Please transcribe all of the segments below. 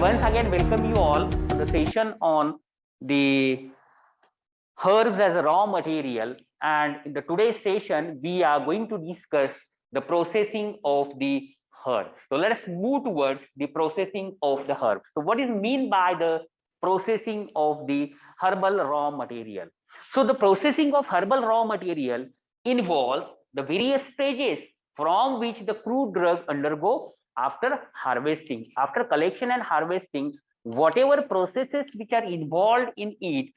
once again welcome you all to the session on the herbs as a raw material. And in the today's session, we are going to discuss the processing of the herbs. So let us move towards the processing of the herbs. So what is mean by the processing of the herbal raw material? So the processing of herbal raw material involves the various stages from which the crude drug undergo after harvesting, after collection and harvesting. Whatever processes which are involved in it,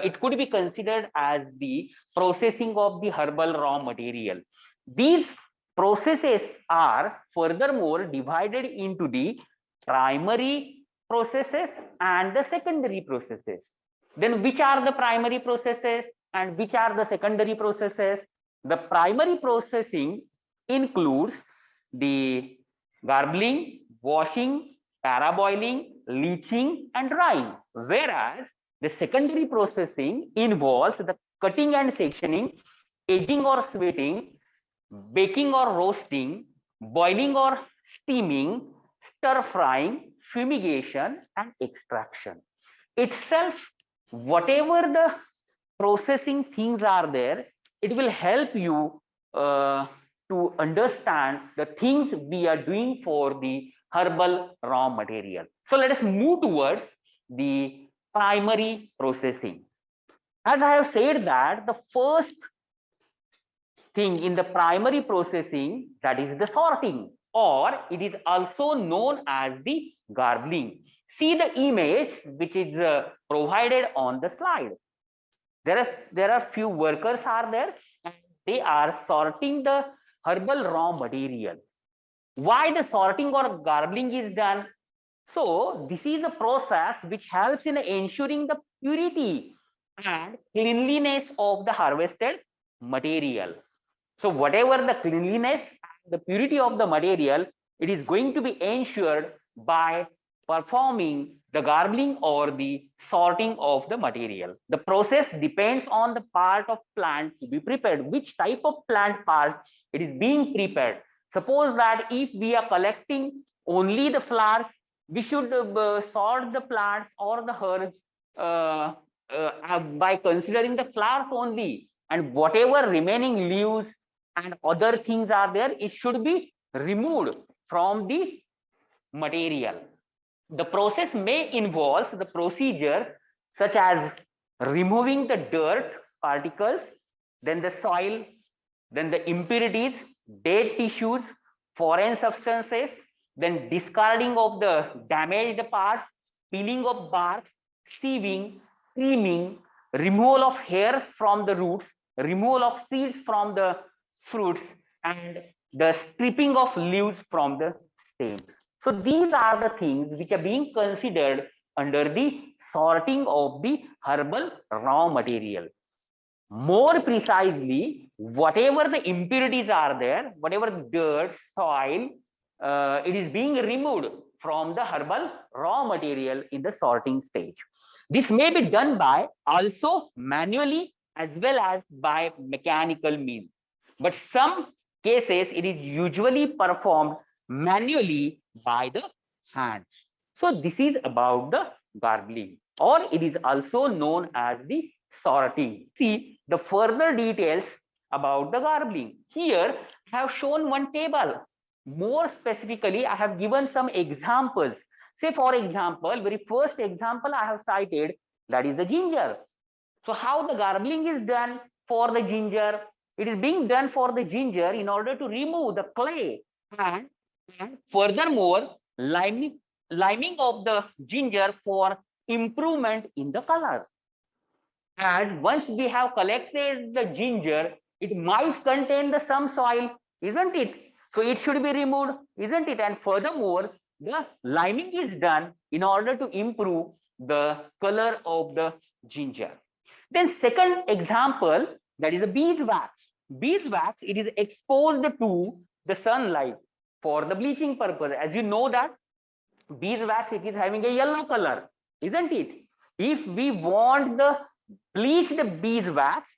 it could be considered as the processing of the herbal raw material. These processes are furthermore divided into the primary processes and the secondary processes. Then which are the primary processes and which are the secondary processes? The primary processing includes the garbling, washing, paraboiling, leaching, and drying, whereas the secondary processing involves the cutting and sectioning, aging or sweating, baking or roasting, boiling or steaming, stir frying, fumigation, and extraction. Itself, whatever the processing things are there, it will help you to understand the things we are doing for the herbal raw material. So let us move towards the primary processing. As I have said that the first thing in the primary processing, that is the sorting, or it is also known as the garbling. See the image which is provided on the slide. There are few workers are there and they are sorting the herbal raw material. Why the sorting or garbling is done? So this is a process which helps in ensuring the purity and cleanliness of the harvested material. So whatever the cleanliness and the purity of the material, it is going to be ensured by performing the garbling or the sorting of the material. The process depends on the part of plant to be prepared, which type of plant part it is being prepared. Suppose that if we are collecting only the flowers, we should sort the plants or the herbs by considering the flowers only, and whatever remaining leaves and other things are there, it should be removed from the material. The process may involve the procedures such as removing the dirt particles, then the soil, then the impurities, dead tissues, foreign substances, then discarding of the damaged parts, peeling of bark, sieving, creaming, removal of hair from the roots, removal of seeds from the fruits, and the stripping of leaves from the stems. So these are the things which are being considered under the sorting of the herbal raw material. More precisely, whatever the impurities are there, whatever dirt, soil, it is being removed from the herbal raw material in the sorting stage. This may be done by also manually as well as by mechanical means. But some cases, it is usually performed manually by the hands. So this is about the garbling, or it is also known as the sorting. See the further details about the garbling. Here I have shown one table. More specifically, I have given some examples. Say for example, very first example I have cited, that is the ginger. So how the garbling is done for the ginger? It is being done for the ginger in order to remove the clay and furthermore liming of the ginger for improvement in the color. And once we have collected the ginger, it might contain the some soil, isn't it? So it should be removed, isn't it? And furthermore, the liming is done in order to improve the color of the ginger. Then second example, that is a beeswax. Beeswax, it is exposed to the sunlight for the bleaching purpose. As you know that beeswax, it is having a yellow color, isn't it? If we want the bleached beeswax,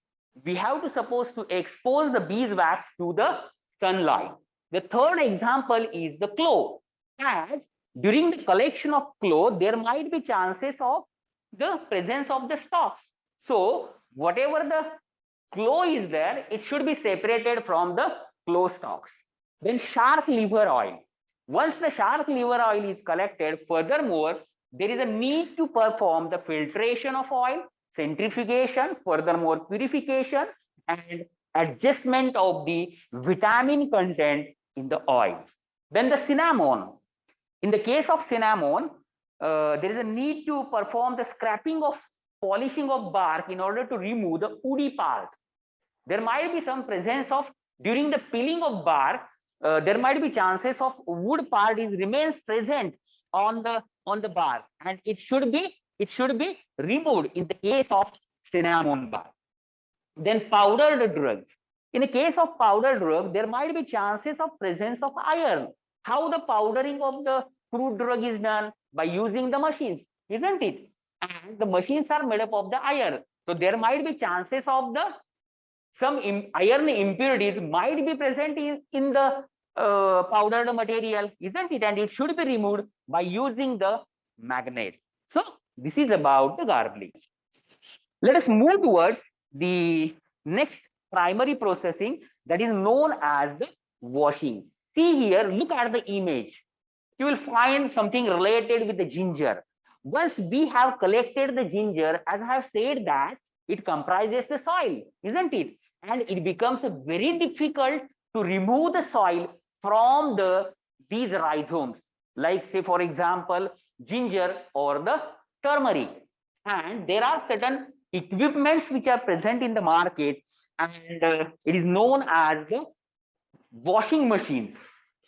we have to suppose to expose the beeswax to the sunlight. The third example is the clove. As during the collection of cloth, there might be chances of the presence of the stalks. So whatever the cloth is there, it should be separated from the cloth stalks. Then shark liver oil. Once the shark liver oil is collected, furthermore, there is a need to perform the filtration of oil, centrifugation, furthermore purification, and adjustment of the vitamin content in the oil. Then the cinnamon. In the case of cinnamon, there is a need to perform the scraping of polishing of bark in order to remove the woody part. There might be some presence of, during the peeling of bark, there might be chances of wood part remains present on the bark, and it should be removed in the case of cinnamon bark. Then powdered drugs. In the case of powdered drug, there might be chances of presence of iron. How the powdering of the crude drug is done? By using the machines, isn't it? And the machines are made up of the iron. So there might be chances of the some iron impurities might be present in the powdered material, isn't it? And it should be removed by using the magnet. So this is about the garbling. Let us move towards the next primary processing, that is known as the washing. See here, look at the image. You will find something related with the ginger. Once we have collected the ginger, as I have said that it comprises the soil, isn't it? And it becomes very difficult to remove the soil from these rhizomes, like say for example ginger or the turmeric. And there are certain equipments which are present in the market, and it is known as the washing machines,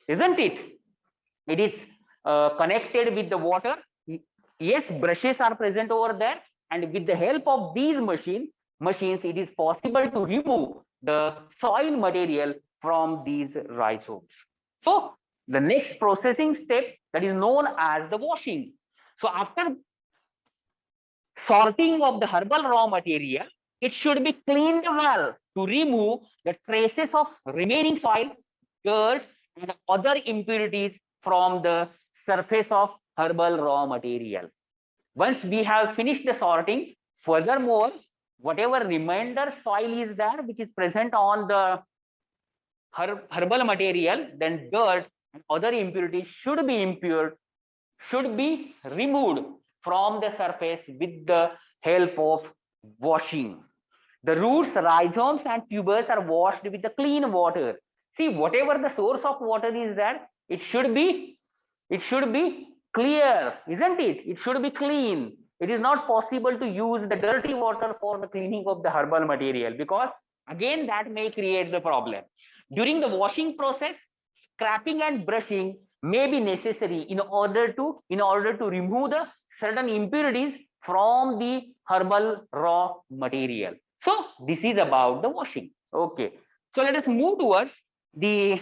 isn't it? It is connected with the water. Yes, brushes are present over there, and with the help of these machines, it is possible to remove the soil material from these rhizomes. So the next processing step, that is known as the washing. So after sorting of the herbal raw material, it should be cleaned well to remove the traces of remaining soil, dirt, and other impurities from the surface of herbal raw material. Once we have finished the sorting, furthermore, whatever remainder soil is there which is present on the herbal material, then dirt and other impurities should be removed from the surface with the help of washing. The roots, rhizomes, and tubers are washed with the clean water. See, whatever the source of water is there, it should be clear, isn't it? It should be clean. It is not possible to use the dirty water for the cleaning of the herbal material, because again that may create the problem. During the washing process, scraping and brushing may be necessary in order to remove the certain impurities from the herbal raw material. So this is about the washing. Okay, so let us move towards the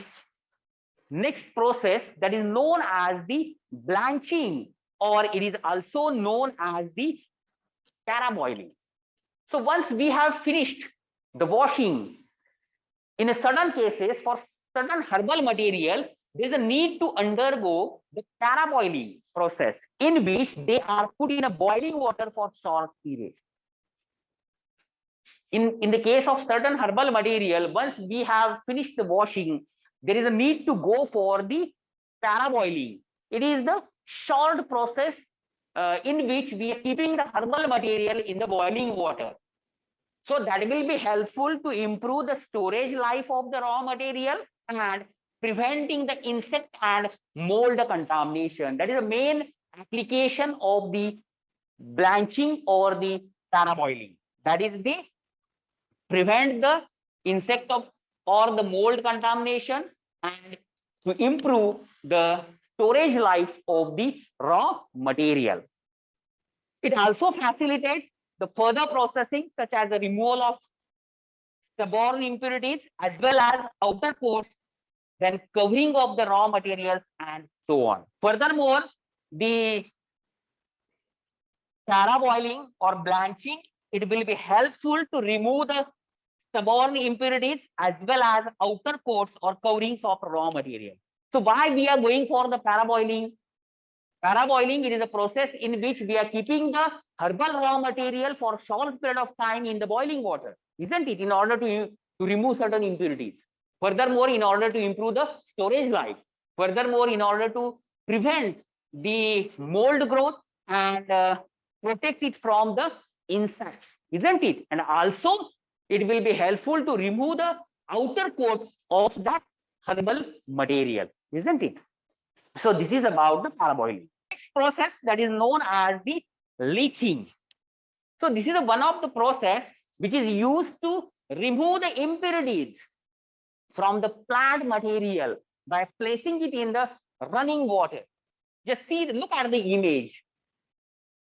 next process, that is known as the blanching, or it is also known as the paraboiling. So once we have finished the washing, in a certain cases for certain herbal material, there is a need to undergo the paraboiling process, in which they are put in a boiling water for short period. In the case of certain herbal material, once we have finished the washing, there is a need to go for the paraboiling. It is the short process in which we are keeping the herbal material in the boiling water. So that will be helpful to improve the storage life of the raw material and preventing the insect and mold contamination. That is the main application of the blanching or the paraboiling. That is the prevent the insect of or the mold contamination and to improve the storage life of the raw material. It also facilitates the further processing, such as the removal of stubborn impurities as well as outer coats, then covering of the raw materials, and so on. Furthermore, the paraboiling or blanching, it will be helpful to remove the stubborn impurities as well as outer coats or coverings of raw material. So why we are going for the paraboiling? Paraboiling, it is a process in which we are keeping the herbal raw material for a short period of time in the boiling water, isn't it? In order to remove certain impurities. Furthermore, in order to improve the storage life. Furthermore, in order to prevent the mold growth and protect it from the insects, isn't it? And also, it will be helpful to remove the outer coat of that herbal material, isn't it? So this is about the parboiling. Next process that is known as the leaching. So this is one of the process which is used to remove the impurities from the plant material by placing it in the running water. Just see, look at the image.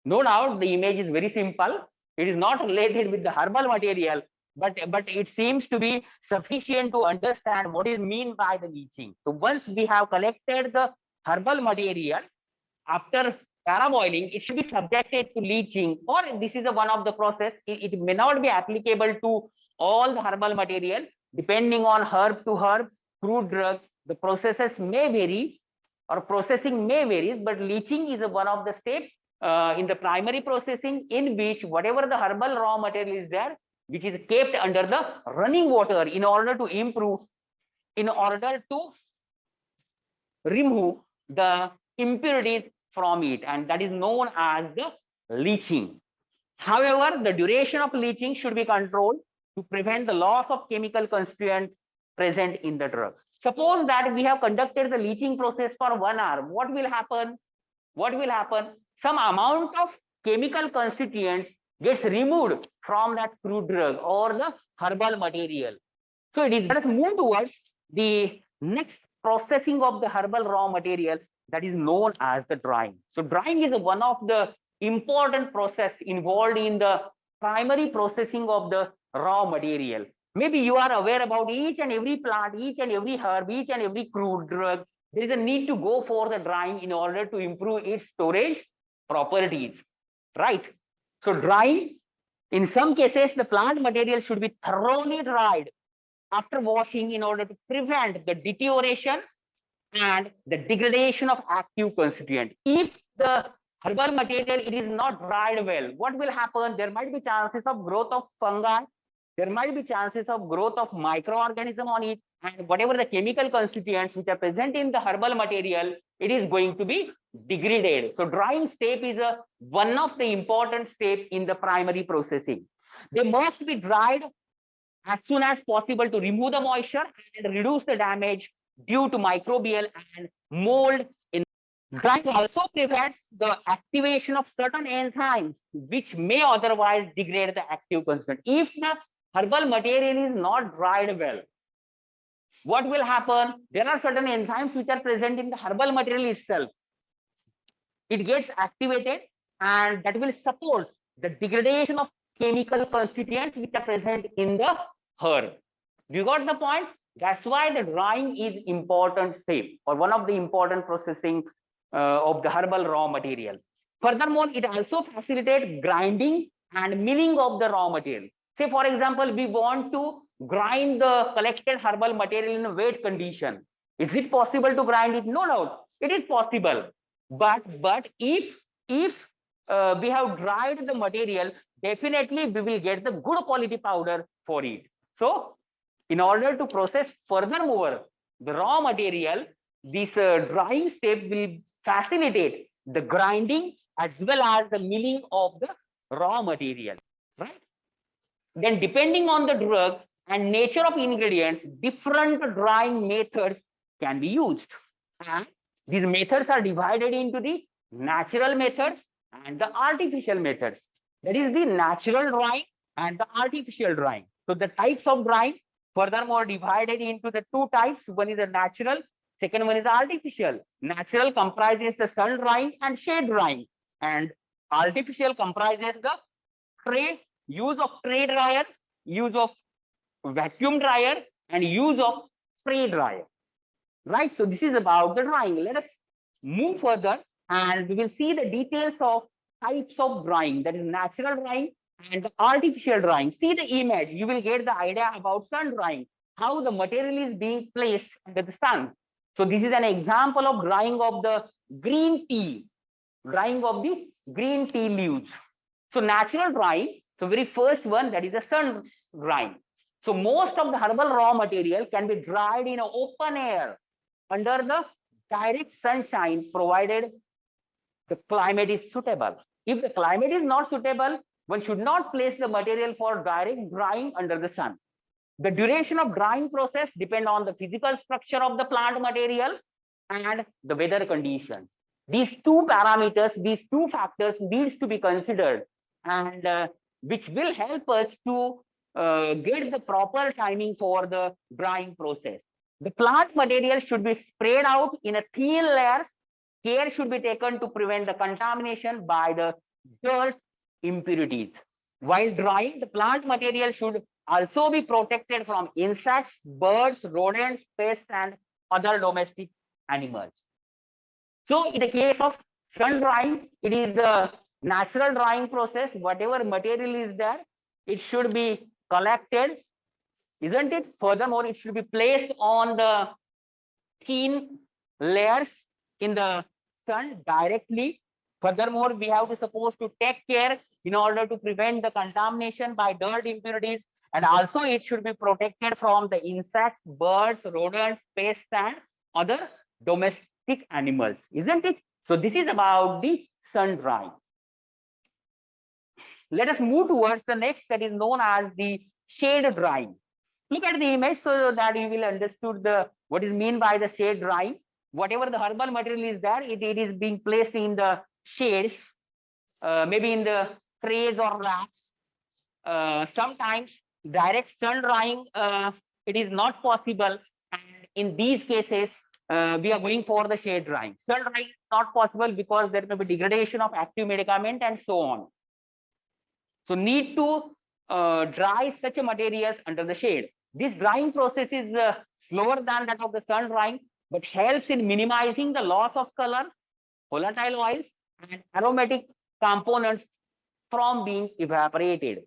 No doubt the image is very simple. It is not related with the herbal material, but it seems to be sufficient to understand what is meant by the leaching. So once we have collected the herbal material, after paraboiling, it should be subjected to leaching, or this is one of the process. It may not be applicable to all the herbal material, depending on herb to herb, crude drug. The processes may vary or processing may vary, but leaching is one of the steps in the primary processing in which whatever the herbal raw material is there, which is kept under the running water in order to improve, in order to remove the impurities from it, and that is known as the leaching. However, the duration of leaching should be controlled to prevent the loss of chemical constituent present in the drug. Suppose that we have conducted the leaching process for 1 hour. What will happen? What will happen? Some amount of chemical constituents gets removed from that crude drug or the herbal material. So it is, let us move towards the next processing of the herbal raw material, that is known as the drying. So drying is one of the important process involved in the primary processing of the raw material. Maybe you are aware about each and every plant, each and every herb, each and every crude drug. There is a need to go for the drying in order to improve its storage properties, right? So drying, in some cases, the plant material should be thoroughly dried after washing in order to prevent the deterioration and the degradation of active constituent. If the herbal material it is not dried well, what will happen? There might be chances of growth of fungi, there might be chances of growth of microorganism on it, and whatever the chemical constituents which are present in the herbal material, it is going to be degraded. So drying step is one of the important steps in the primary processing. They must be dried as soon as possible to remove the moisture and reduce the damage due to microbial and mold. In drying also prevents the activation of certain enzymes which may otherwise degrade the active constituent. If the herbal material is not dried well, what will happen? There are certain enzymes which are present in the herbal material itself. It gets activated and that will support the degradation of chemical constituents which are present in the herb. You got the point? That's why the drying is important step or one of the important processing of the herbal raw material. Furthermore, it also facilitates grinding and milling of the raw material. Say, for example, we want to grind the collected herbal material in a wet condition. Is it possible to grind it? No doubt, it is possible. But if we have dried the material, definitely we will get the good quality powder for it. So in order to process furthermore the raw material, this drying step will facilitate the grinding as well as the milling of the raw material, right? Then depending on the drug and nature of ingredients, different drying methods can be used. And these methods are divided into the natural methods and the artificial methods. That is the natural drying and the artificial drying. So the types of drying furthermore divided into the two types. One is the natural, second one is artificial. Natural comprises the sun drying and shade drying, and artificial comprises the use of tray dryer, use of vacuum dryer, and use of spray dryer. Right? So this is about the drying. Let us move further and we will see the details of types of drying, that is natural drying and the artificial drying. See the image, you will get the idea about sun drying, how the material is being placed under the sun. So this is an example of drying of the green tea. drying of the green tea leaves. So natural drying, so very first one, that is the sun drying. So most of the herbal raw material can be dried in open air under the direct sunshine, provided the climate is suitable. If the climate is not suitable, one should not place the material for direct drying under the sun. The duration of drying process depend on the physical structure of the plant material and the weather conditions. These two parameters, these two factors needs to be considered, and which will help us to get the proper timing for the drying process. The plant material should be spread out in a thin layers. Care should be taken to prevent the contamination by the dirt impurities. While drying, the plant material should also be protected from insects, birds, rodents, pests, and other domestic animals. So in the case of sun drying, it is the natural drying process. Whatever material is there, it should be collected, isn't it? Furthermore, it should be placed on the thin layers in the sun directly. Furthermore, we have to supposed to take care in order to prevent the contamination by dirt impurities, and also it should be protected from the insects, birds, rodents, pests, and other domestic animals, isn't it? So this is about the sun drying. Let us move towards the next, that is known as the shade drying. Look at the image so that you will understood the what is mean by the shade drying. Whatever the herbal material is there, it is being placed in the shades, maybe in the trays or racks. Sometimes direct sun drying, it is not possible, and in these cases, we are going for the shade drying. Sun drying is not possible because there may be degradation of active medicament and so on. So need to dry such a materials under the shade. This drying process is slower than that of the sun drying, but helps in minimizing the loss of color, volatile oils, and aromatic components from being evaporated.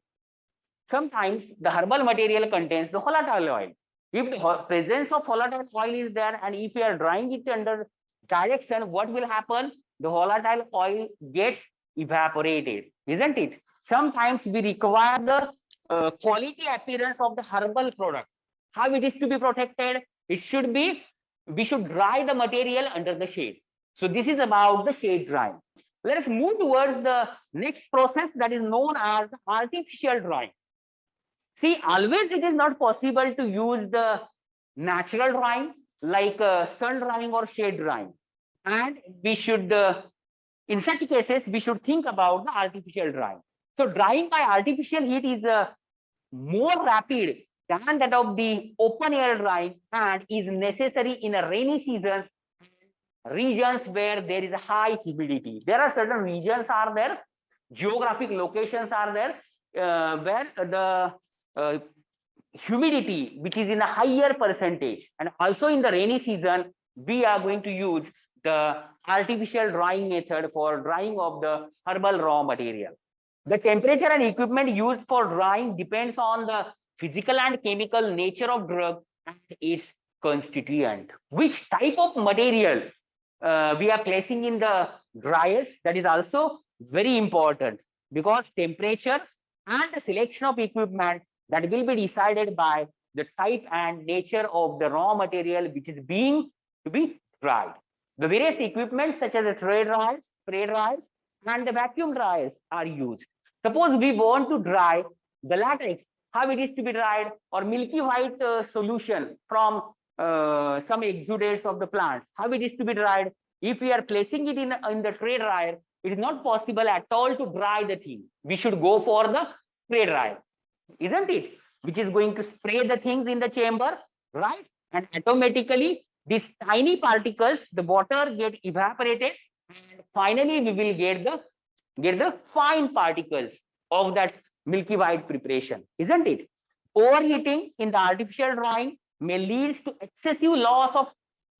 Sometimes the herbal material contains the volatile oil. If the presence of volatile oil is there, and if you are drying it under direct sun, what will happen? The volatile oil gets evaporated, isn't it? Sometimes we require the quality appearance of the herbal product. How it is to be protected? It should be, we should dry the material under the shade. So this is about the shade drying. Let us move towards the next process, that is known as artificial drying. See, always it is not possible to use the natural drying like sun drying or shade drying, and we should, in such cases, we should think about the artificial drying. So drying by artificial heat is more rapid than that of the open air drying, and is necessary in a rainy season, regions where there is a high humidity. There are certain regions are there, geographic locations are there, where the humidity which is in a higher percentage, and also in the rainy season we are going to use the artificial drying method for drying of the herbal raw material. The temperature and equipment used for drying depends on the physical and chemical nature of drug and its constituent. Which type of material we are placing in the dryers, that is also very important, because temperature and the selection of equipment, that will be decided by the type and nature of the raw material which is being to be dried. The various equipment such as the tray dryers, spray dryers, and the vacuum dryers are used. Suppose we want to dry the latex, how it is to be dried, or milky white solution from some exudates of the plants, how it is to be dried. If we are placing it in the tray dryer, it is not possible at all to dry the thing. We should go for the spray dryer, isn't it? Which is going to spray the things in the chamber, right? And automatically these tiny particles, the water get evaporated, and finally we will get the fine particles of that milky white preparation, isn't it? Overheating in the artificial drying may lead to excessive loss of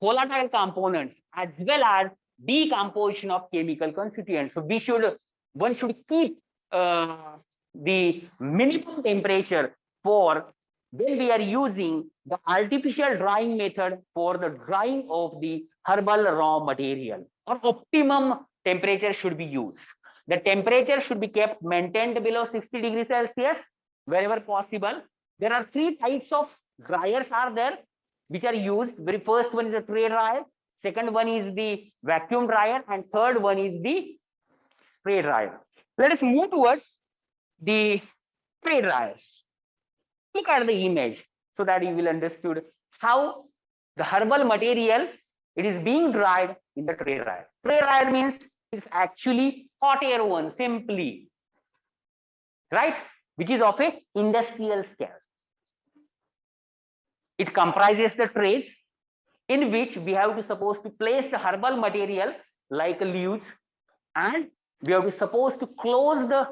volatile components as well as decomposition of chemical constituents. So one should keep the minimum temperature for when we are using the artificial drying method for the drying of the herbal raw material, or optimum temperature should be used. The temperature should be kept maintained below 60 degrees Celsius wherever possible. There are 3 types of dryers are there which are used. Very first one is the tray dryer, second one is the vacuum dryer, and third one is the spray dryer. Let us move towards the spray dryers. Look at the image so that you will understand how the herbal material it is being dried in the tray dryer. Tray dryer means it's actually hot air one simply, right? Which is of a industrial scale. It comprises the trays in which we have to supposed to place the herbal material like leaves, and we have to supposed to close the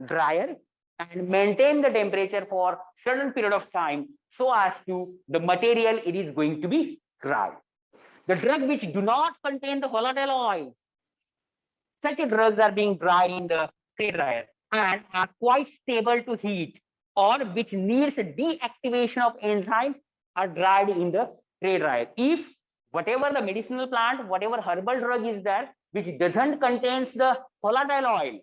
dryer and maintain the temperature for certain period of time so as to the material it is going to be dried. The drugs which do not contain the volatile oil, such drugs are being dried in the tray dryer and are quite stable to heat, or which needs deactivation of enzymes are dried in the tray dryer. If whatever the medicinal plant, whatever herbal drug is there, which doesn't contains the volatile oil,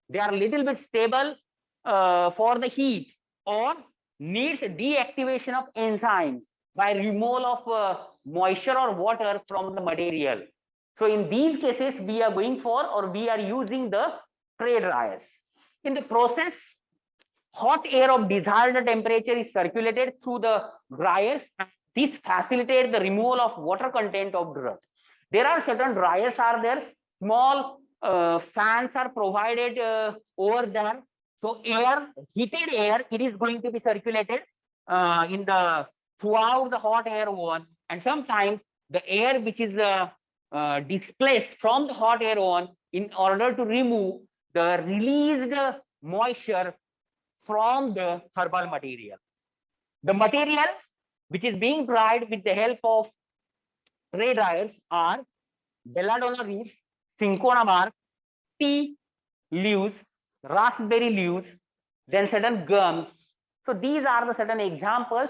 they are little bit stable for the heat or needs deactivation of enzymes by removal of moisture or water from the material. So in these cases, we are going for or we are using the tray dryers. In the process, hot air of desired temperature is circulated through the dryers. This facilitates the removal of water content of drug. There are certain dryers are there, small fans are provided over there. So air, heated air, it is going to be circulated in the throughout the hot air one, and sometimes the air which is displaced from the hot air one in order to remove the released moisture from the herbal material. The material which is being dried with the help of tray dryers are belladonna roots, cinchona bark, tea leaves, raspberry leaves, then certain gums. So these are the certain examples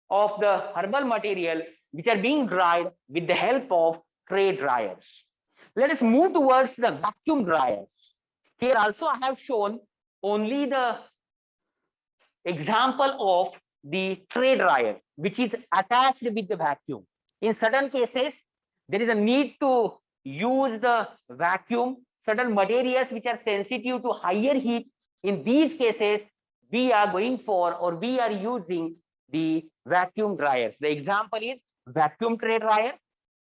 of the herbal material which are being dried with the help of tray dryers. Let us move towards the vacuum dryers. Here also I have shown only the example of the tray dryer which is attached with the vacuum. In certain cases, there is a need to use the vacuum, certain materials which are sensitive to higher heat. In these cases, we are going for or we are using the vacuum dryers. The example is vacuum tray dryer,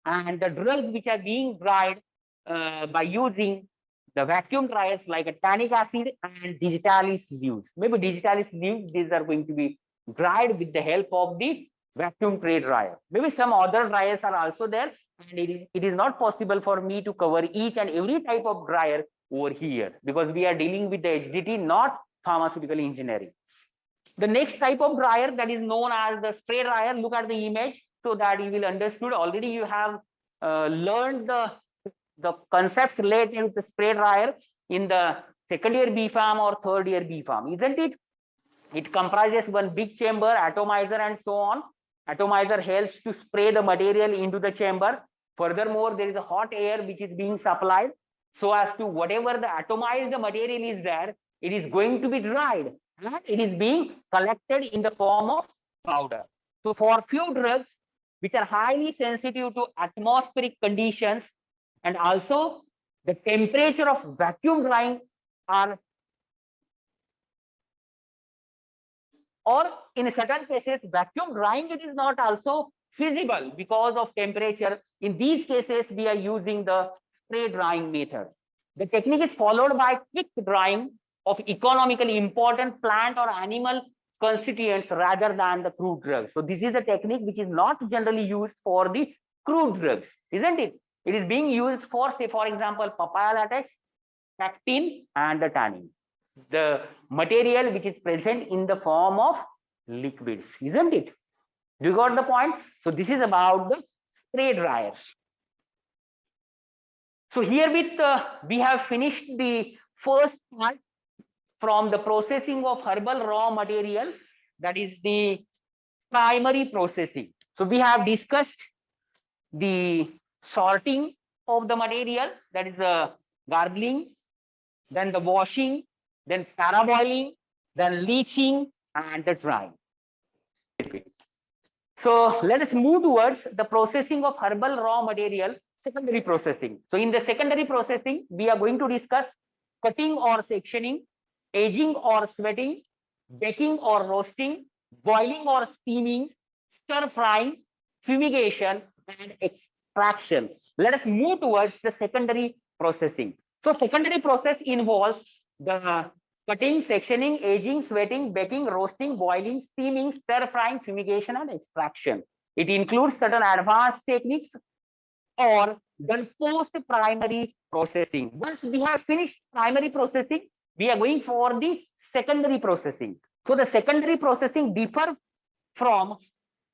and the drugs which are being dried by using the vacuum dryers like a tannic acid and digitalis leaves. Maybe digitalis leaves, these are going to be dried with the help of the vacuum tray dryer. Maybe some other dryers are also there, and it is not possible for me to cover each and every type of dryer over here because we are dealing with the HDT, not pharmaceutical engineering. The next type of dryer that is known as the spray dryer. Look at the image so that you will understood. Already you have learned the concepts related with the spray dryer in the second year B Pharm or third year B Pharm, isn't it? It comprises one big chamber, atomizer, and so on. Atomizer helps to spray the material into the chamber. Furthermore, there is a hot air which is being supplied so as to whatever the atomized material is there, it is going to be dried and it is being collected in the form of powder. So for few drugs which are highly sensitive to atmospheric conditions, and also the temperature of vacuum drying are, or in certain cases vacuum drying it is not also feasible because of temperature. In these cases we are using the spray drying method. The technique is followed by quick drying of economically important plant or animal constituents rather than the crude drugs. So this is a technique which is not generally used for the crude drugs, isn't it? It is being used for, say for example, papaya latex, pectin, and the tannin, the material which is present in the form of liquids, isn't it? You got the point? So this is about the spray dryers. So herewith we have finished the first part from the processing of herbal raw material, that is the primary processing. So we have discussed the sorting of the material, that is the garbling, then the washing, then paraboiling, then leaching, and the drying. So let us move towards the processing of herbal raw material, secondary processing. So in the secondary processing, we are going to discuss cutting or sectioning, aging or sweating, baking or roasting, boiling or steaming, stir frying, fumigation, and extraction. Let us move towards the secondary processing. So secondary process involves the cutting, sectioning, aging, sweating, baking, roasting, boiling, steaming, stir frying, fumigation, and extraction. It includes certain advanced techniques or done post primary processing. Once we have finished primary processing, we are going for the secondary processing. So the secondary processing differs from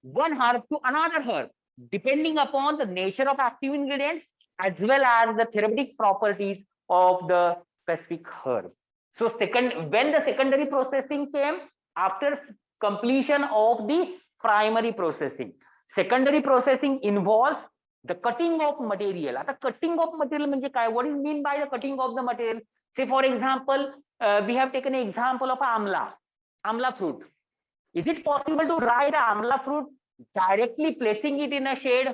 one herb to another herb, depending upon the nature of active ingredients as well as the therapeutic properties of the specific herb. So when the secondary processing came after completion of the primary processing. Secondary processing involves the cutting of material. आता cutting of material म्हणजे काय? What is mean by the cutting of the material? Say for example, we have taken an example of amla fruit. Is it possible to dry the amla fruit directly placing it in a shade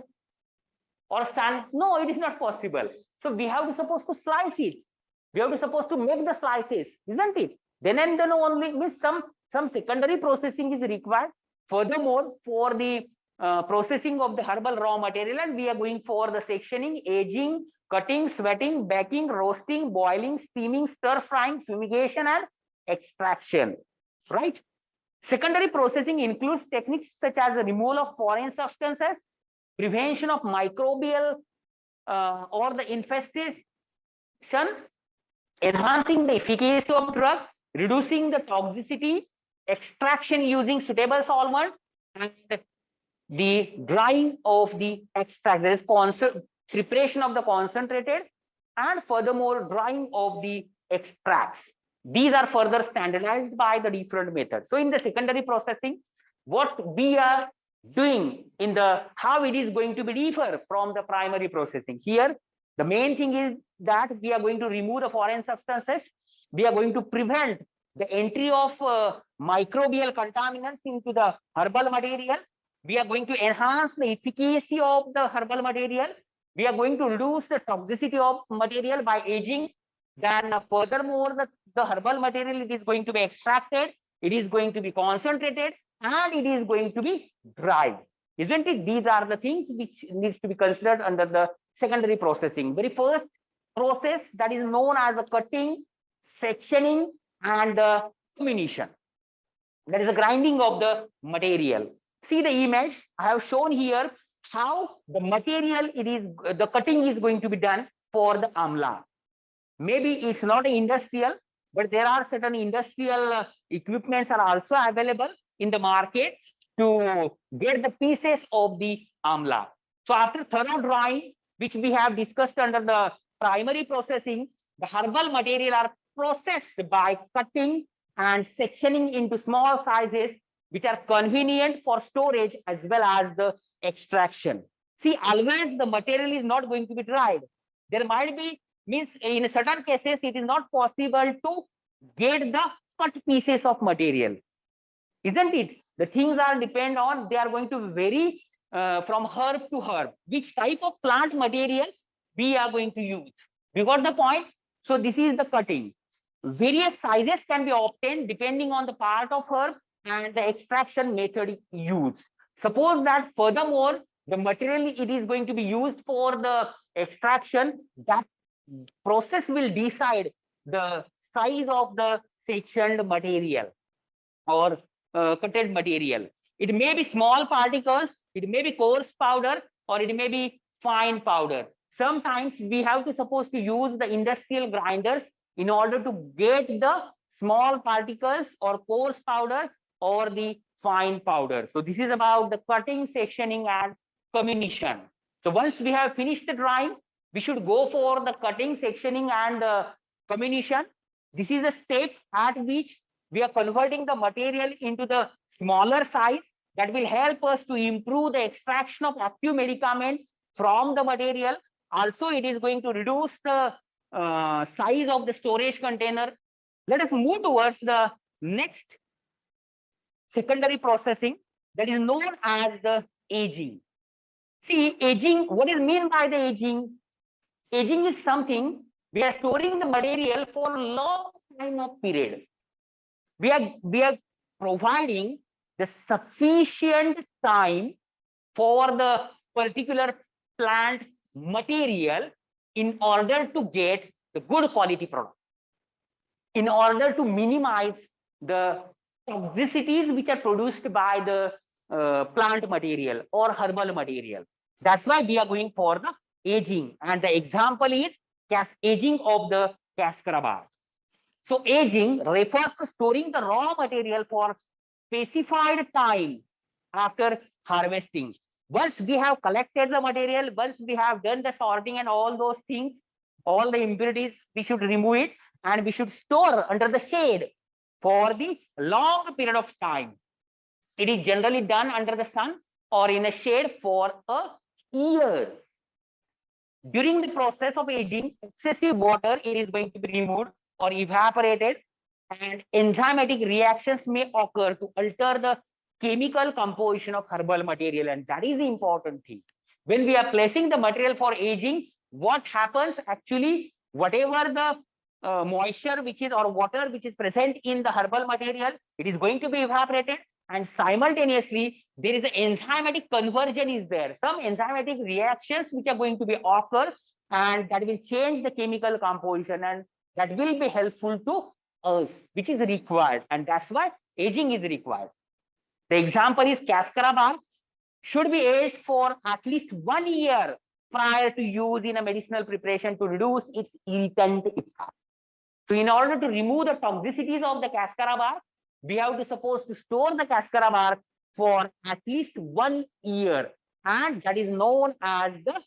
or stand? No, it is not possible. So we have to supposed to slice it. We have to supposed to make the slices, isn't it? Then and then only means some secondary processing is required. Furthermore, for the processing of the herbal raw material, and we are going for the sectioning, aging, cutting, sweating, baking, roasting, boiling, steaming, stir frying, fumigation, and extraction. Right? Secondary processing includes techniques such as the removal of foreign substances, prevention of microbial or the infestation, enhancing the efficacy of drug, reducing the toxicity, extraction using suitable solvent, and the drying of the extract. There is preparation of the concentrated, and furthermore drying of the extracts. These are further standardized by the different methods. So in the secondary processing, what we are doing in the how it is going to be differ from the primary processing. Here, the main thing is that we are going to remove the foreign substances. We are going to prevent the entry of microbial contaminants into the herbal material. We are going to enhance the efficacy of the herbal material. We are going to reduce the toxicity of material by aging. Then furthermore, the herbal material, it is going to be extracted, it is going to be concentrated, and it is going to be dried. Isn't it? These are the things which needs to be considered under the secondary processing. Very first process that is known as the cutting, sectioning, and comminution. That is the grinding of the material. See the image I have shown here, how the material the cutting is going to be done for the amla. Maybe it's not industrial, but there are certain industrial equipments are also available in the market to get the pieces of the amla. So after thorough drying, which we have discussed under the primary processing, the herbal material are processed by cutting and sectioning into small sizes, which are convenient for storage as well as the extraction. See, always the material is not going to be dried. There might be, means in certain cases, it is not possible to get the cut pieces of material. Isn't it? The things are depend on, they are going to vary from herb to herb. Which type of plant material we are going to use. We got the point? So this is the cutting. Various sizes can be obtained depending on the part of herb and the extraction method used. Suppose that furthermore, the material it is going to be used for the extraction, that process will decide the size of the sectioned material or cutted material. It may be small particles, it may be coarse powder, or it may be fine powder. Sometimes we have to suppose to use the industrial grinders in order to get the small particles or coarse powder or the fine powder. So this is about the cutting, sectioning, and comminution. So once we have finished the drying, we should go for the cutting, sectioning, and comminution. This is a step at which we are converting the material into the smaller size that will help us to improve the extraction of active medicament from the material. Also, it is going to reduce the size of the storage container. Let us move towards the next secondary processing, that is known as the aging. See, aging, what is meant by the aging? Aging is something we are storing the material for a long time of period. We are providing the sufficient time for the particular plant material in order to get the good quality product, in order to minimize the toxicities which are produced by the plant material or herbal material. That's why we are going for the aging, and the example is aging of the cascara bar. So aging refers to storing the raw material for specified time after harvesting. Once we have collected the material, once we have done the sorting and all those things, all the impurities, we should remove it and we should store under the shade for the long period of time. It is generally done under the sun or in a shade for a year. During the process of aging, excessive water is going to be removed or evaporated, and enzymatic reactions may occur to alter the chemical composition of herbal material, and that is the important thing. When we are placing the material for aging, what happens actually, whatever the moisture which is or water which is present in the herbal material, it is going to be evaporated, and simultaneously there is an enzymatic conversion is there, some enzymatic reactions which are going to be occur, and that will change the chemical composition, and that will be helpful to us, which is required, and that's why aging is required. The example is cascara bar should be aged for at least 1 year prior to use in a medicinal preparation to reduce its irritant effect. So in order to remove the toxicities of the cascara bar, we have to suppose to store the cascara bar for at least 1 year, and that is known as the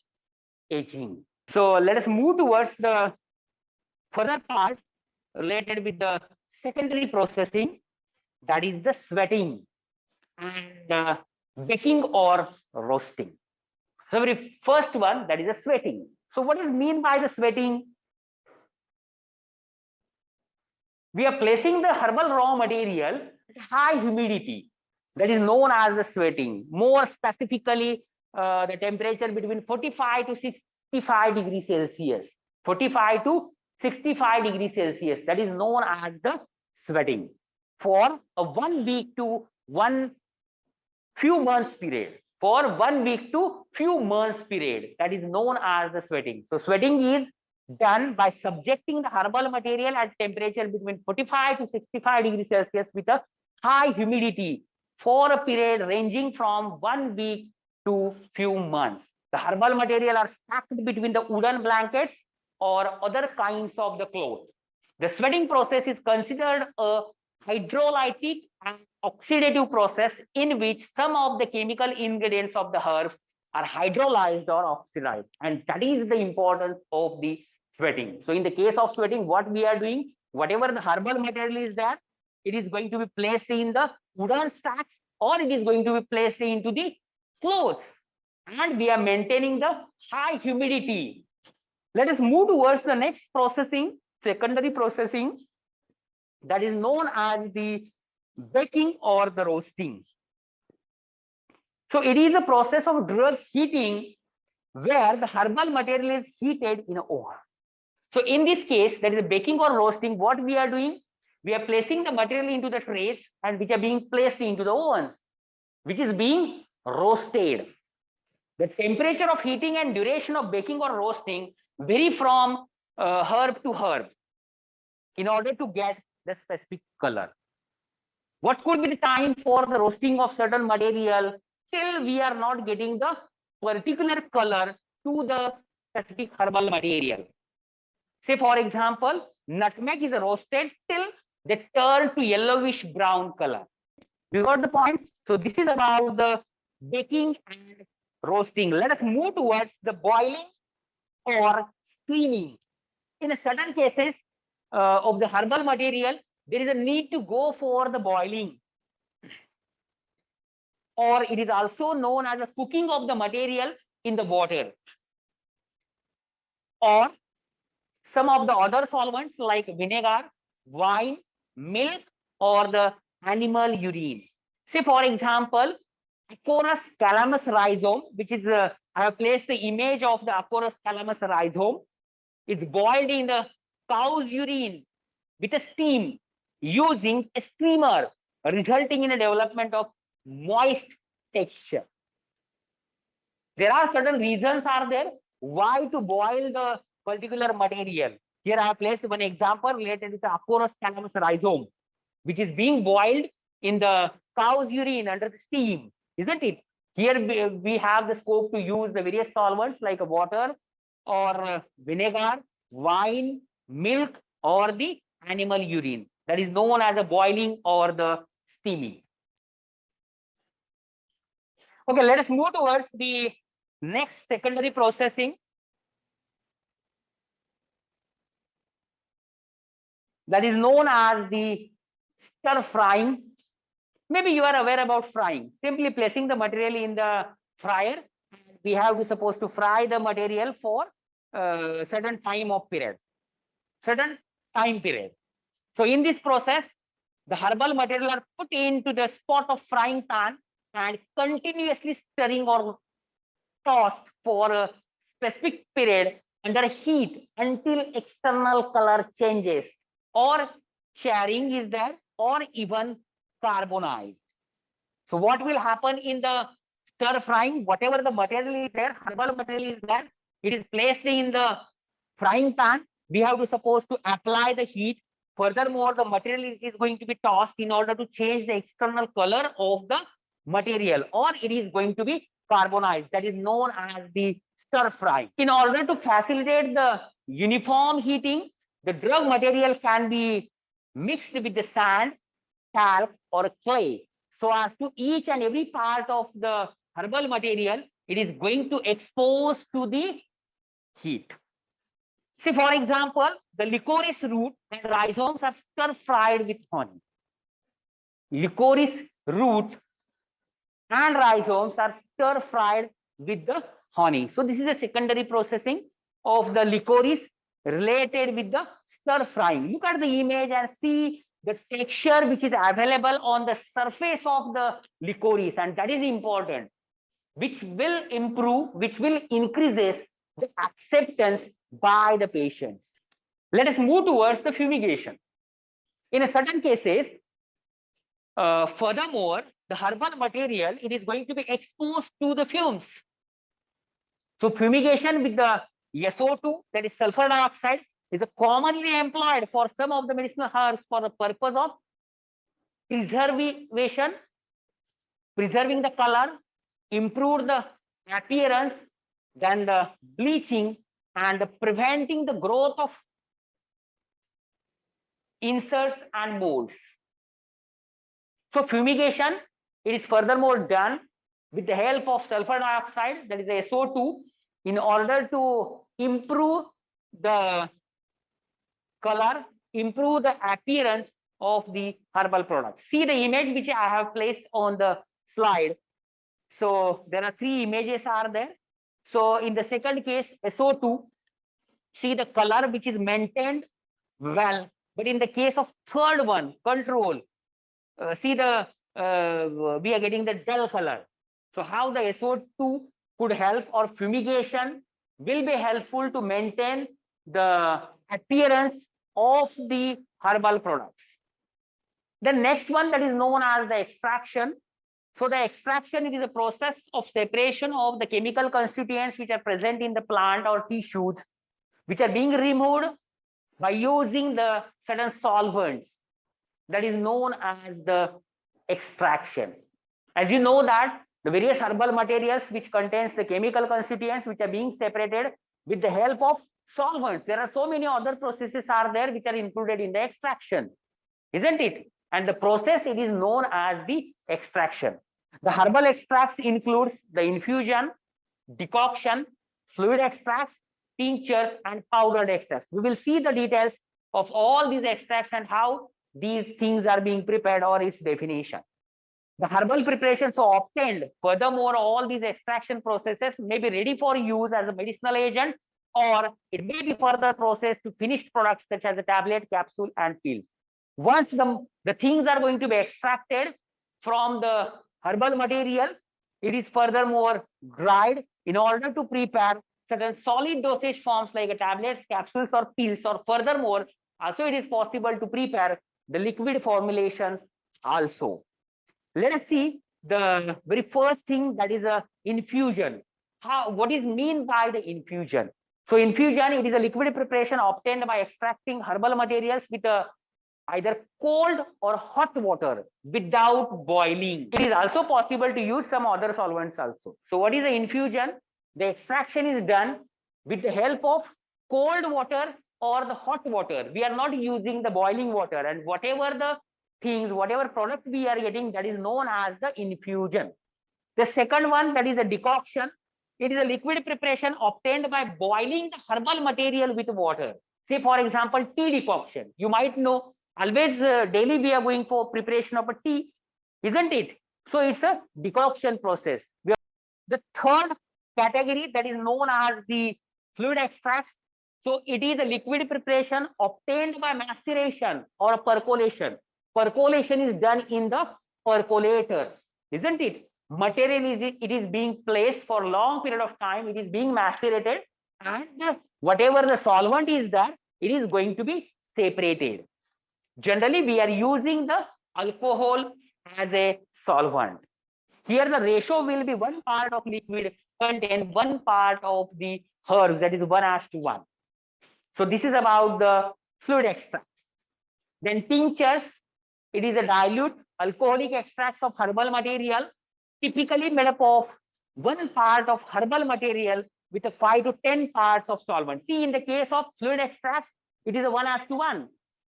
aging. So let us move towards the further part related with the secondary processing, that is the sweating and baking or roasting. So very first one, that is the sweating. So what is mean by the sweating? We are placing the herbal raw material at high humidity, that is known as the sweating. More specifically, the temperature between 45 to 65 degrees Celsius. 45 to 65 degrees Celsius, that is known as the sweating, for a 1 week to few months period. For 1 week to few months period, that is known as the sweating. So sweating is done by subjecting the herbal material at temperature between 45 to 65 degrees Celsius with a high humidity for a period ranging from 1 week to few months. The herbal material are stacked between the wooden blankets or other kinds of the cloth. The sweating process is considered a hydrolytic and oxidative process in which some of the chemical ingredients of the herbs are hydrolyzed or oxidized, and that is the importance of the sweating. So in the case of sweating, what we are doing, whatever the herbal material is there, it is going to be placed in the wooden stacks or it is going to be placed into the clothes, and we are maintaining the high humidity. Let us move towards the next processing, secondary processing, that is known as the baking or the roasting. So it is a process of direct heating where the herbal material is heated in an oven. So in this case, that is baking or roasting, what we are doing, we are placing the material into the trays and which are being placed into the ovens, which is being roasted. The temperature of heating and duration of baking or roasting vary from herb to herb in order to get the specific color. What could be the time for the roasting of certain material till we are not getting the particular color to the specific herbal material? Say for example, nutmeg is roasted till they turn to yellowish brown color. You got the point? So this is about the baking and roasting. Let us move towards the boiling or steaming. In certain cases of the herbal material, there is a need to go for the boiling, or it is also known as a cooking of the material in the water. or some of the other solvents like vinegar, wine, milk, or the animal urine. Say, for example, Acorus calamus rhizome, which is I have placed the image of the Acorus calamus rhizome. It's boiled in the cow's urine with a steam using a steamer, resulting in a development of moist texture. There are certain reasons are there why to boil the particular material. Here I have placed one example related to the Acorus calamus rhizome, which is being boiled in the cow's urine under the steam, isn't it? Here we have the scope to use the various solvents like water or vinegar, wine, milk, or the animal urine. That is known as the boiling or the steaming. Okay, let us move towards the next secondary processing. That is known as the stir frying. Maybe you are aware about frying. Simply placing the material in the fryer. We have to supposed to fry the material for certain time of period, certain time period. So in this process, the herbal material are put into the spot of frying pan and continuously stirring or tossed for a specific period under heat until external color changes or charring is there or even carbonized. So what will happen in the stir frying? Whatever the material is there, herbal material is there, it is placed in the frying pan. We have to suppose to apply the heat. Furthermore, the material is going to be tossed in order to change the external color of the material, or it is going to be carbonized. That is known as the stir fry. In order to facilitate the uniform heating, the drug material can be mixed with the sand, talc, or clay, so as to each and every part of the herbal material, it is going to expose to the heat. See, for example, the licorice root and rhizomes are stir fried with honey. Licorice root and rhizomes are stir fried with the honey. So this is a secondary processing of the licorice related with the stir frying. Look at the image and see the texture which is available on the surface of the licorice, and that is important, which will improve, which will increases the acceptance by the patients. Let us move towards the fumigation. In a certain cases, furthermore, the herbal material, it is going to be exposed to the fumes. So fumigation with the SO2, that is sulfur dioxide, is commonly employed for some of the medicinal herbs for the purpose of preservation, preserving the color, improve the appearance, then the bleaching, and preventing the growth of inserts and molds. So fumigation, it is furthermore done with the help of sulfur dioxide, that is the SO2, in order to improve the color, improve the appearance of the herbal product. See the image which I have placed on the slide. So there are three images are there. So in the second case, SO2, see the color which is maintained well. But in the case of third one, control, see the we are getting the dull color. So how the SO2 could help, or fumigation will be helpful to maintain the appearance of the herbal products. The next one, that is known as the extraction. So the extraction, it is a process of separation of the chemical constituents which are present in the plant or tissues, which are being removed by using the certain solvents. That is known as the extraction. As you know that the various herbal materials which contains the chemical constituents which are being separated with the help of solvents. There are so many other processes are there which are included in the extraction, isn't it? And the process, it is known as the extraction. The herbal extracts includes the infusion, decoction, fluid extracts, tinctures, and powdered extracts. We will see the details of all these extracts and how these things are being prepared, or its definition. The herbal preparations are obtained. Furthermore, all these extraction processes may be ready for use as a medicinal agent or it may be further processed to finished products such as a tablet, capsule, and pills. Once the things are going to be extracted from the herbal material, it is furthermore dried in order to prepare certain solid dosage forms like a tablets, capsules, or pills, or furthermore, also it is possible to prepare the liquid formulations also. Let us see the very first thing, that is a infusion. What is mean by the infusion? So infusion, it is a liquid preparation obtained by extracting herbal materials with either cold or hot water without boiling. It is also possible to use some other solvents also. So what is the infusion? The extraction is done with the help of cold water or the hot water. We are not using the boiling water, and whatever the things, whatever product we are getting, that is known as the infusion. The second one, that is a decoction. It is a liquid preparation obtained by boiling the herbal material with water. Say, for example, tea decoction. You might know, always daily we are going for preparation of a tea, isn't it? So it's a decoction process. The third category, that is known as the fluid extracts. So it is a liquid preparation obtained by maceration or percolation. Percolation is done in the percolator, isn't it? Material it is being placed for a long period of time, it is being macerated, and whatever the solvent is there, it is going to be separated. Generally, we are using the alcohol as a solvent. Here the ratio will be 1 part of liquid contain 1 part of the herbs, that is 1:1. So this is about the fluid extracts. Then tinctures, it is a dilute alcoholic extracts of herbal material, typically made up of 1 part of herbal material with a 5 to 10 parts of solvent. See, in the case of fluid extracts, it is a 1:1.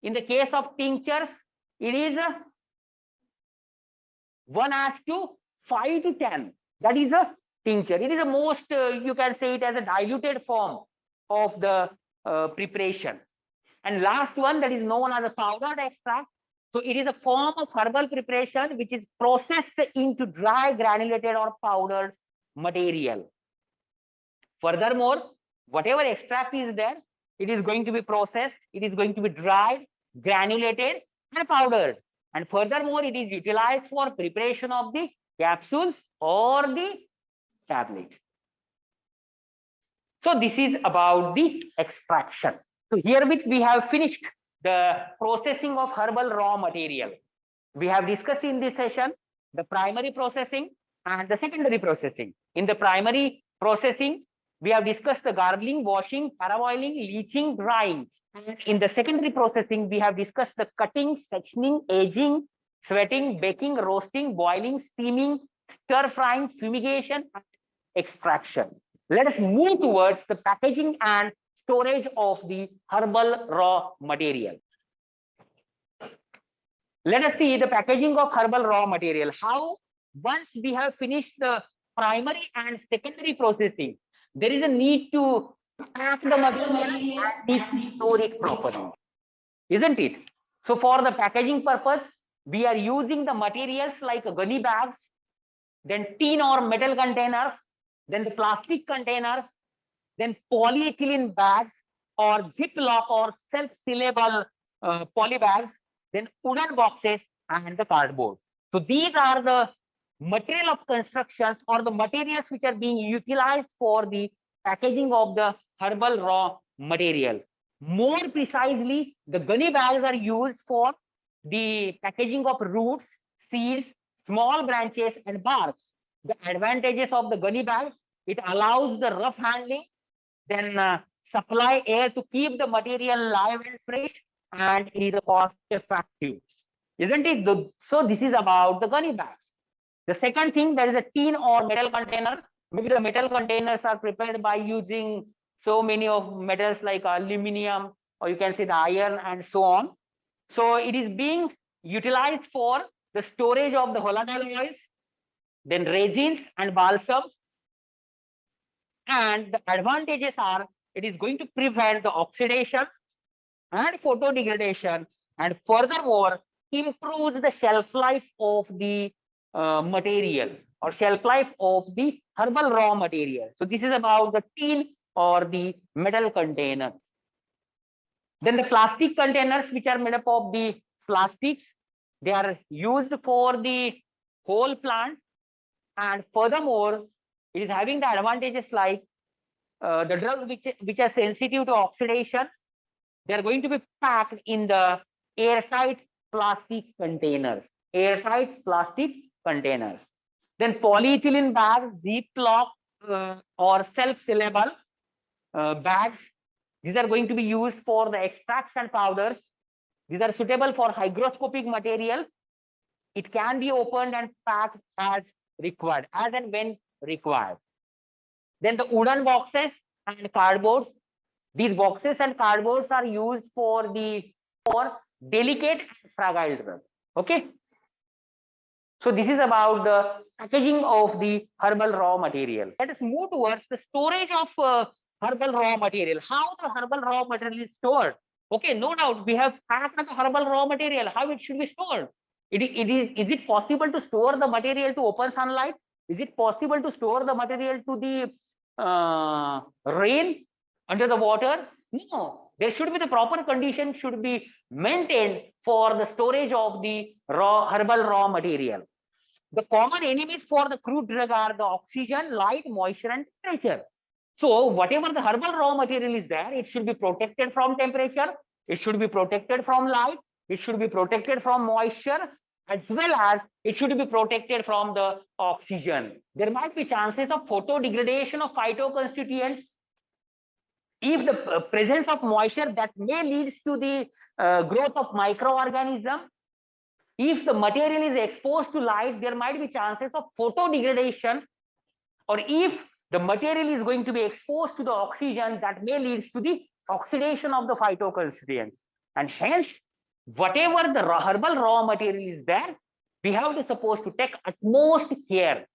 In the case of tinctures, it is a 1:5 to 10. That is a tincture. It is the most, you can say it as a diluted form of the preparation. And last one, that is known as a powdered extract. So it is a form of herbal preparation which is processed into dry, granulated, or powdered material. Furthermore, whatever extract is there, it is going to be processed, it is going to be dried, granulated, and powdered. And furthermore, it is utilized for preparation of the capsules or the tablets. So this is about the extraction. So herewith we have finished the processing of herbal raw material. We have discussed in this session the primary processing and the secondary processing. In the primary processing, we have discussed the gargling, washing, parboiling, leaching, drying. And in the secondary processing, we have discussed the cutting, sectioning, aging, sweating, baking, roasting, boiling, steaming, stir frying, fumigation, and extraction. Let us move towards the packaging and storage of the herbal raw material. Let us see the packaging of herbal raw material. How, once we have finished the primary and secondary processing, there is a need to pack the material and need to store it properly, isn't it? So for the packaging purpose, we are using the materials like gunny bags, then tin or metal containers, then the plastic containers, then polyethylene bags or Ziploc or self-sealable poly bags, then wooden boxes and the cardboard. So these are the material of constructions or the materials which are being utilized for the packaging of the herbal raw material. More precisely, the gunny bags are used for the packaging of roots, seeds, small branches, and barks. The advantages of the gunny bags, it allows the rough handling, then supply air to keep the material live and fresh, and it is a cost effective, isn't it? So this is about the gunny bags. The second thing, there is a tin or metal container. Maybe the metal containers are prepared by using so many of metals like aluminum, or you can say the iron and so on. So it is being utilized for the storage of the volatile oils, then resins and balsams. And the advantages are, it is going to prevent the oxidation and photo degradation, and furthermore improves the shelf life of the material or shelf life of the herbal raw material. So this is about the tin or the metal container. Then the plastic containers, which are made up of the plastics, they are used for the whole plant, and furthermore, it is having the advantages like the drugs which are sensitive to oxidation. They are going to be packed in the airtight plastic containers. Airtight plastic containers. Then polyethylene bags, Ziploc or self-sealable bags. These are going to be used for the extracts and powders. These are suitable for hygroscopic material. It can be opened and packed as required, as and when required. Then the wooden boxes and cardboards. These boxes and cardboards are used for delicate and fragile drugs. Okay. So this is about the packaging of the herbal raw material. Let us move towards the storage of herbal raw material. How the herbal raw material is stored? Okay, no doubt we have packed the herbal raw material. How it should be stored? Is it possible to store the material to open sunlight? Is it possible to store the material to the rain, under the water? No, there should be the proper condition should be maintained for the storage of the herbal raw material. The common enemies for the crude drug are the oxygen, light, moisture, and temperature. So whatever the herbal raw material is there, it should be protected from temperature, it should be protected from light, it should be protected from moisture, as well as it should be protected from the oxygen. There might be chances of photodegradation of phytoconstituents. If the presence of moisture, that may lead to the growth of microorganisms. If the material is exposed to light, there might be chances of photodegradation. Or if the material is going to be exposed to the oxygen, that may lead to the oxidation of the phytoconstituents. And hence, whatever the herbal raw material is there, we have to supposed to take utmost care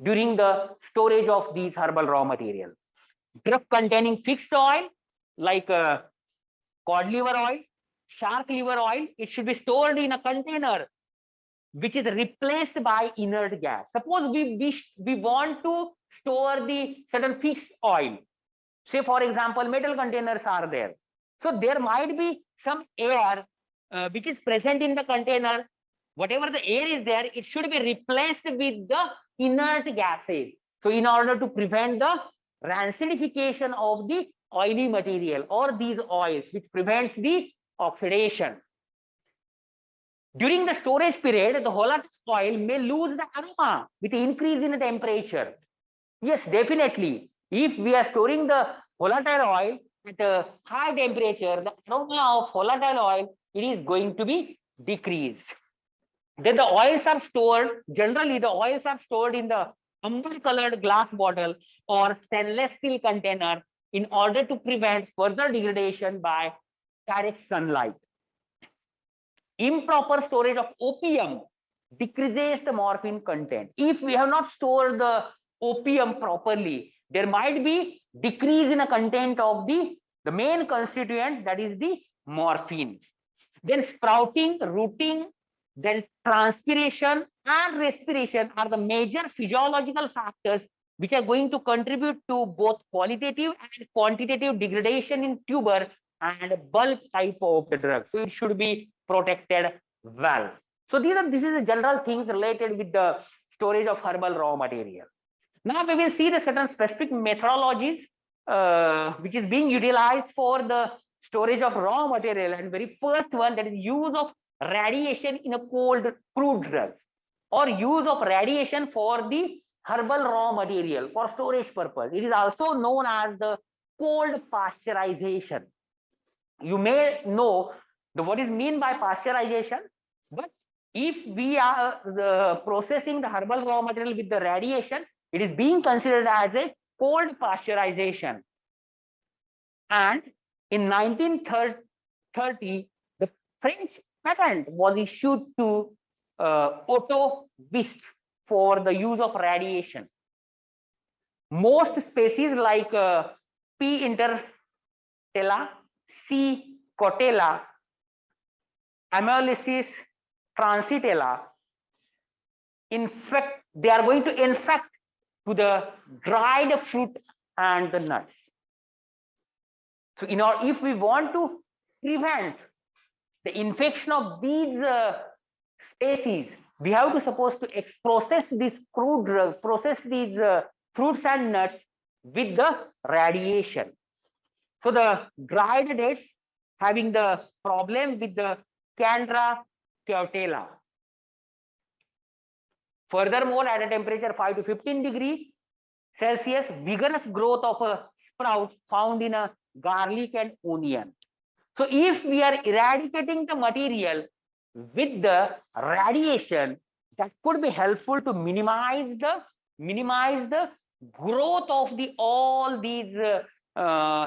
during the storage of these herbal raw material. Drug containing fixed oil like cod liver oil, shark liver oil, it should be stored in a container which is replaced by inert gas. Suppose we want to store the certain fixed oil. Say for example, metal containers are there. So there might be some air which is present in the container. Whatever the air is there, it should be replaced with the inert gases. So in order to prevent the rancidification of the oily material or these oils, which prevents the oxidation. During the storage period, the volatile oil may lose the aroma with increase in the temperature. Yes, definitely. If we are storing the volatile oil at a high temperature, the aroma of volatile oil, it is going to be decreased. Then the oils are stored, generally the oils are stored in the amber colored glass bottle or stainless steel container in order to prevent further degradation by direct sunlight. Improper storage of opium decreases the morphine content. If we have not stored the opium properly, there might be decrease in the content of the main constituent, that is the morphine. Then sprouting, rooting, then transpiration and respiration are the major physiological factors which are going to contribute to both qualitative and quantitative degradation in tuber and bulk type of the drug. So it should be protected well. So this is the general things related with the storage of herbal raw material. Now we will see the certain specific methodologies which is being utilized for the storage of raw material. And very first one, that is use of radiation in a cold crude drugs, or use of radiation for the herbal raw material for storage purpose. It is also known as the cold pasteurization. You may know what is mean by pasteurization, but if we are processing the herbal raw material with the radiation, it is being considered as a cold pasteurization. And in 1930, the French patent was issued to Otto Wist for the use of radiation. Most species like P. intertella, C. cotella, Amylolysis transitella, they are going to infect to the dried fruit and the nuts. So if we want to prevent the infection of these species, we have to supposed to process this crude drug, process these fruits and nuts with the radiation. So the dried dates having the problem with the Candra cautela. Furthermore, at a temperature 5 to 15 degrees Celsius, vigorous growth of a sprout found in a garlic and onion. So if we are eradicating the material with the radiation, that could be helpful to minimize the growth of all these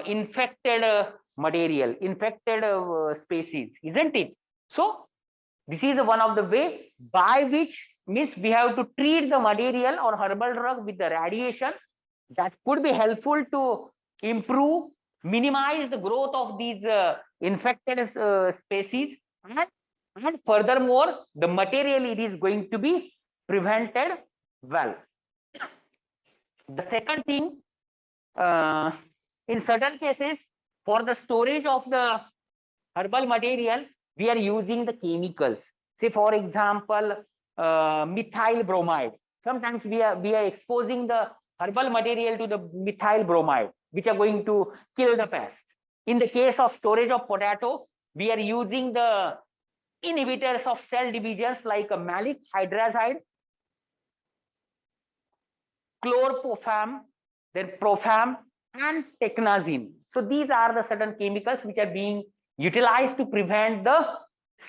infected material, infected species, isn't it? So this is one of the way by which means we have to treat the material or herbal drug with the radiation. That could be helpful to improve, minimize the growth of these infected species, and furthermore, the material it is going to be prevented well. The second thing, in certain cases, for the storage of the herbal material, we are using the chemicals. Say, for example, methyl bromide. Sometimes we are exposing the herbal material to the methyl bromide, which are going to kill the pest. In the case of storage of potato, we are using the inhibitors of cell divisions like malic hydrazide, chlorpropam, then propam, and technazine. So these are the certain chemicals which are being utilized to prevent the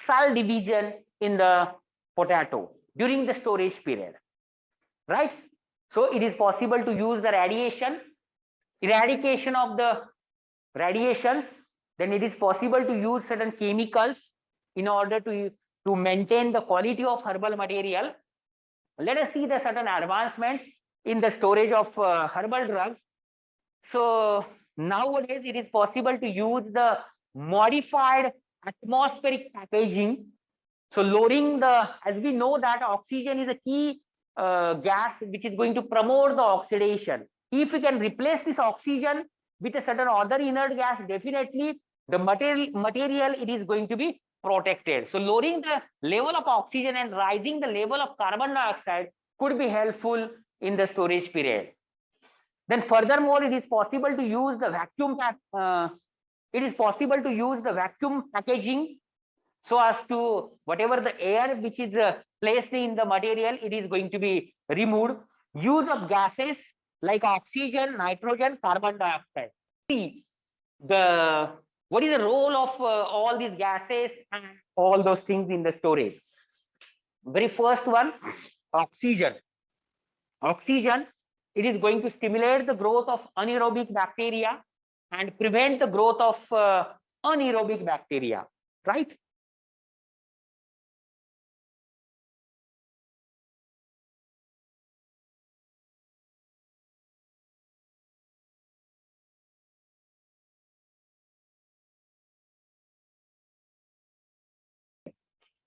cell division in the potato during the storage period, right? So it is possible to use the eradication of the radiations. Then it is possible to use certain chemicals in order to maintain the quality of herbal material. Let us see the certain advancements in the storage of herbal drugs. So nowadays it is possible to use the modified atmospheric packaging. So lowering as we know that oxygen is a key gas which is going to promote the oxidation. If we can replace this oxygen with a certain other inert gas, definitely the material it is going to be protected. So lowering the level of oxygen and rising the level of carbon dioxide could be helpful in the storage period. Then furthermore, it is possible to use the vacuum packaging, so as to whatever the air which is placed in the material, it is going to be removed. Use of gases like oxygen, nitrogen, carbon dioxide. See what is the role of all these gases and all those things in the storage. Very first one, oxygen. Oxygen, it is going to stimulate the growth of anaerobic bacteria and prevent the growth of anaerobic bacteria, right?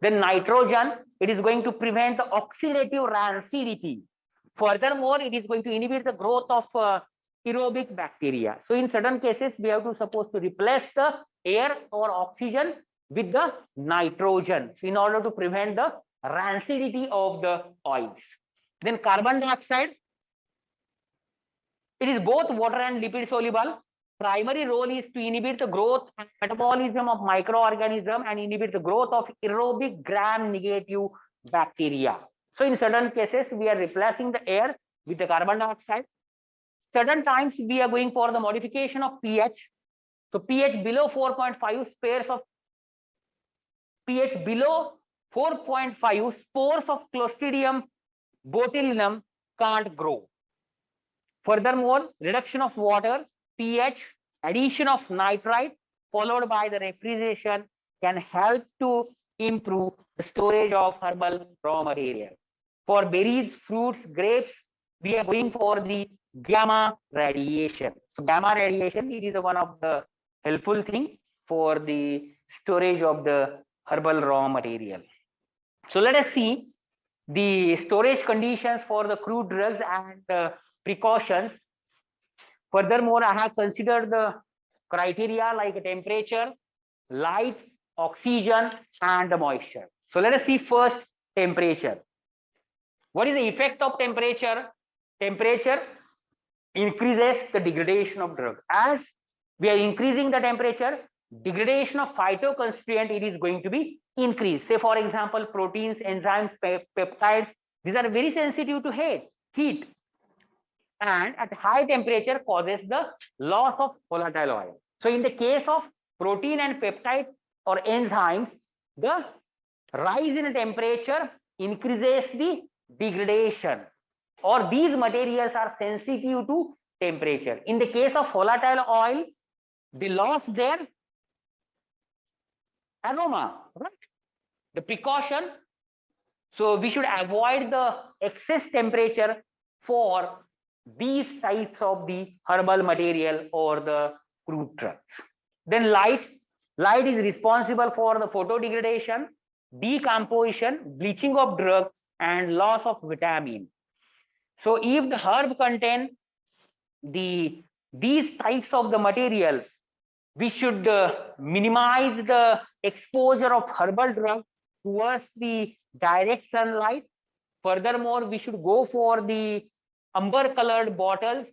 Then nitrogen, it is going to prevent the oxidative rancidity. Furthermore, it is going to inhibit the growth of aerobic bacteria. So in certain cases, we have to suppose to replace the air or oxygen with the nitrogen in order to prevent the rancidity of the oils. Then carbon dioxide, it is both water and lipid soluble. Primary role is to inhibit the growth and metabolism of microorganisms and inhibit the growth of aerobic gram-negative bacteria. So in certain cases, we are replacing the air with the carbon dioxide. Certain times we are going for the modification of pH. So pH below 4.5 spores of Clostridium botulinum can't grow. Furthermore, reduction of water, pH, addition of nitrite followed by the refrigeration can help to improve the storage of herbal raw material. For berries, fruits, grapes, we are going for the gamma radiation. So gamma radiation, it is one of the helpful thing for the storage of the herbal raw material. So let us see the storage conditions for the crude drugs and precautions. Furthermore, I have considered the criteria like temperature, light, oxygen, and the moisture. So let us see first temperature. What is the effect of temperature? Temperature increases the degradation of drug. As we are increasing the temperature, degradation of phytoconstituent, it is going to be increased. Say for example, proteins, enzymes, peptides, these are very sensitive to heat, and at high temperature causes the loss of volatile oil. So in the case of protein and peptide or enzymes, the rise in temperature increases the degradation, or these materials are sensitive to temperature. In the case of volatile oil, they lost their aroma, right? The precaution. So we should avoid the excess temperature for these types of the herbal material or the crude drugs. Then light is responsible for the photodegradation, decomposition, bleaching of drug, and loss of vitamin. So if the herb contain these types of the material, we should minimize the exposure of herbal drug towards the direct sunlight. Furthermore, we should go for the amber colored bottles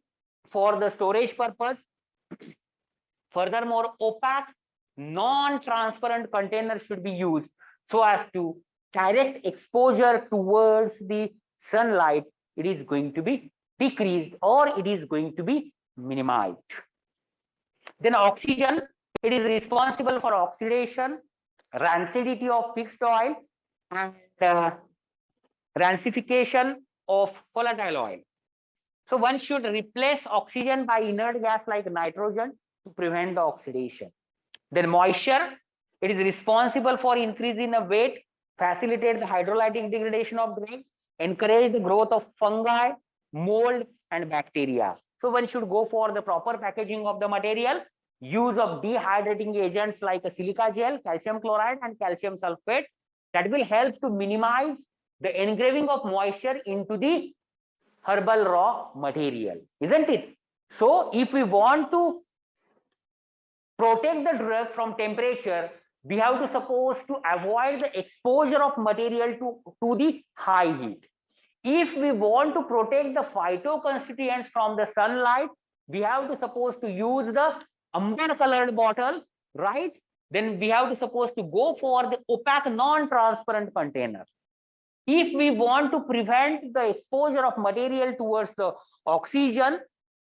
for the storage purpose. Furthermore, opaque, non-transparent containers should be used so as to direct exposure towards the sunlight, it is going to be decreased or it is going to be minimized. Then oxygen, it is responsible for oxidation, rancidity of fixed oil, and rancification of volatile oil. So one should replace oxygen by inert gas like nitrogen to prevent the oxidation. Then moisture, it is responsible for increasing the weight, facilitate the hydrolytic degradation of drug, encourage the growth of fungi, mold, and bacteria. So one should go for the proper packaging of the material, use of dehydrating agents like a silica gel, calcium chloride, and calcium sulfate that will help to minimize the engraving of moisture into the herbal raw material, isn't it? So if we want to protect the drug from temperature, we have to suppose to avoid the exposure of material to the high heat. If we want to protect the phytoconstituents from the sunlight, we have to suppose to use the amber colored bottle, right? Then we have to suppose to go for the opaque non-transparent container. If we want to prevent the exposure of material towards the oxygen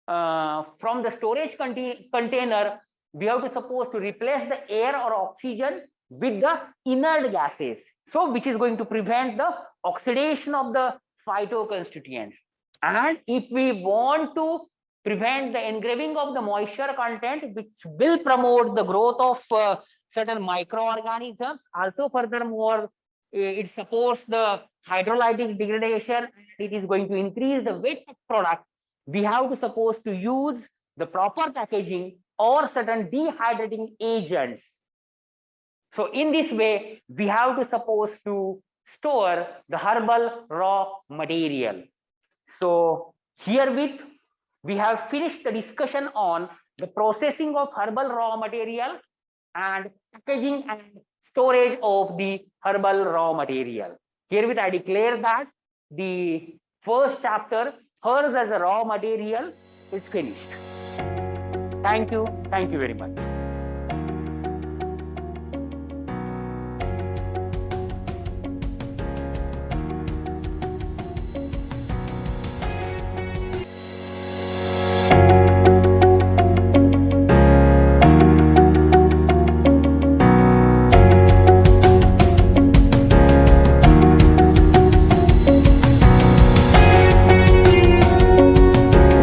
from the storage container, we have to suppose to replace the air or oxygen with the inert gases. So which is going to prevent the oxidation of the phytoconstituents. And if we want to prevent the engraving of the moisture content, which will promote the growth of certain microorganisms, also furthermore, it supports the hydrolytic degradation, it is going to increase the weight of product, we have to suppose to use the proper packaging or certain dehydrating agents. So in this way, we have to suppose to store the herbal raw material. So herewith, we have finished the discussion on the processing of herbal raw material and packaging and storage of the herbal raw material. Herewith, I declare that the first chapter, herbs as a raw material, is finished. Thank you very much.